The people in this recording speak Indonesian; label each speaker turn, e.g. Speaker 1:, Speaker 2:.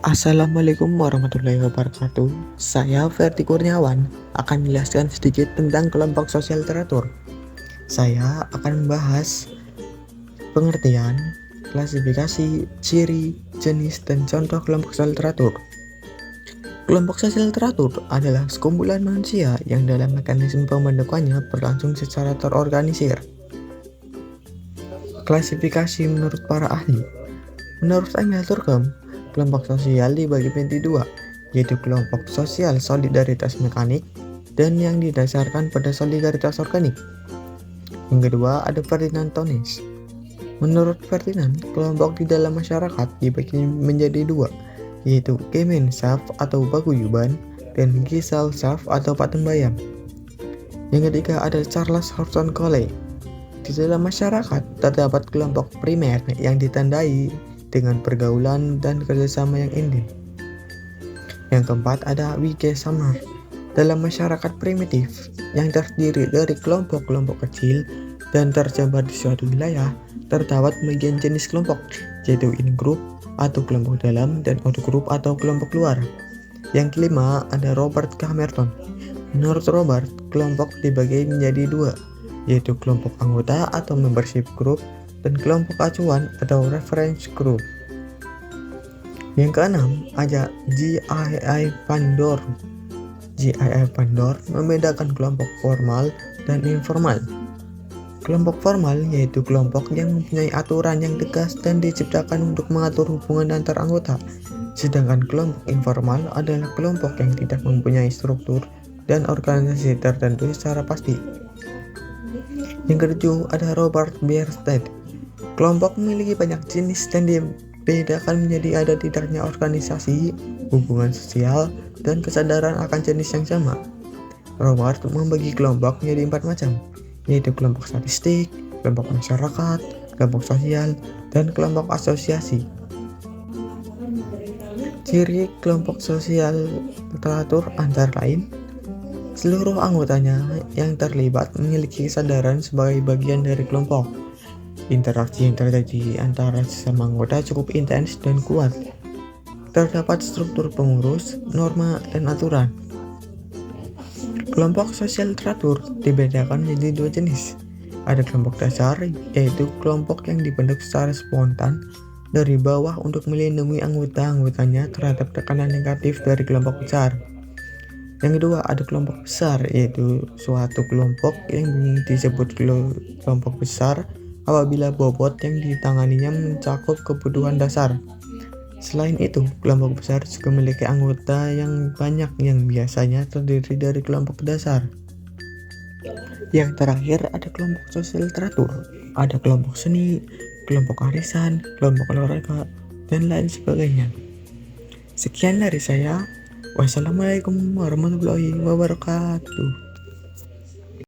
Speaker 1: Assalamualaikum warahmatullahi wabarakatuh. Saya Ferdi Kurniawan akan menjelaskan sedikit tentang kelompok sosial teratur. Saya akan membahas pengertian, klasifikasi, ciri, jenis, dan contoh kelompok sosial teratur. Kelompok sosial teratur adalah sekumpulan manusia yang dalam mekanisme pembentukannya berlangsung secara terorganisir. Klasifikasi menurut para ahli. Menurut Emil Durkheim, kelompok sosial dibagi menjadi dua, yaitu kelompok sosial solidaritas mekanik dan yang didasarkan pada solidaritas organik. Yang kedua ada Ferdinand Tönnies. Menurut Ferdinand, kelompok di dalam masyarakat dibagi menjadi dua, yaitu Gemeinschaft atau paguyuban dan Gesellschaft atau patembayan. Yang ketiga ada Charles Horton Coley. Di dalam masyarakat terdapat kelompok primer yang ditandai dengan pergaulan dan kerjasama yang intim. Yang keempat ada W.G. Sumner. Dalam masyarakat primitif yang terdiri dari kelompok-kelompok kecil dan tersebar di suatu wilayah, terdapat bagian jenis kelompok, yaitu in-group atau kelompok dalam dan out-group atau kelompok luar. Yang kelima ada Robert Camerton. Menurut Robert, kelompok dibagi menjadi dua, yaitu kelompok anggota atau membership group dan kelompok acuan atau reference group. Yang keenam ada G.I.I. Van Dorn. G.I.I. Van Dorn membedakan kelompok formal dan informal. Kelompok formal yaitu kelompok yang mempunyai aturan yang tegas dan diciptakan untuk mengatur hubungan antar anggota. Sedangkan kelompok informal adalah kelompok yang tidak mempunyai struktur dan organisasi tertentu secara pasti. Yang ketujuh ada Robert Bierstedt. Kelompok memiliki banyak jenis dan dibedakan menjadi ada tidaknya organisasi, hubungan sosial, dan kesadaran akan jenis yang sama. Robert membagi kelompok menjadi 4 macam, yaitu kelompok statistik, kelompok masyarakat, kelompok sosial, dan kelompok asosiasi. Ciri kelompok sosial teratur antara lain, seluruh anggotanya yang terlibat memiliki kesadaran sebagai bagian dari kelompok. Interaksi yang terjadi antara sesama anggota cukup intens dan kuat. Terdapat struktur pengurus, norma, dan aturan. Kelompok sosial teratur dibedakan menjadi dua jenis. Ada kelompok dasar, yaitu kelompok yang dibentuk secara spontan dari bawah untuk melindungi anggota-anggotanya terhadap tekanan negatif dari kelompok besar. Yang kedua ada kelompok besar, yaitu suatu kelompok yang disebut kelompok besar apabila bobot yang ditanganinya mencakup kebutuhan dasar. Selain itu, kelompok besar juga memiliki anggota yang banyak yang biasanya terdiri dari kelompok dasar. Yang terakhir ada kelompok sosial teratur. Ada kelompok seni, kelompok arisan, kelompok olahraga, dan lain sebagainya. Sekian dari saya. Wassalamualaikum warahmatullahi wabarakatuh.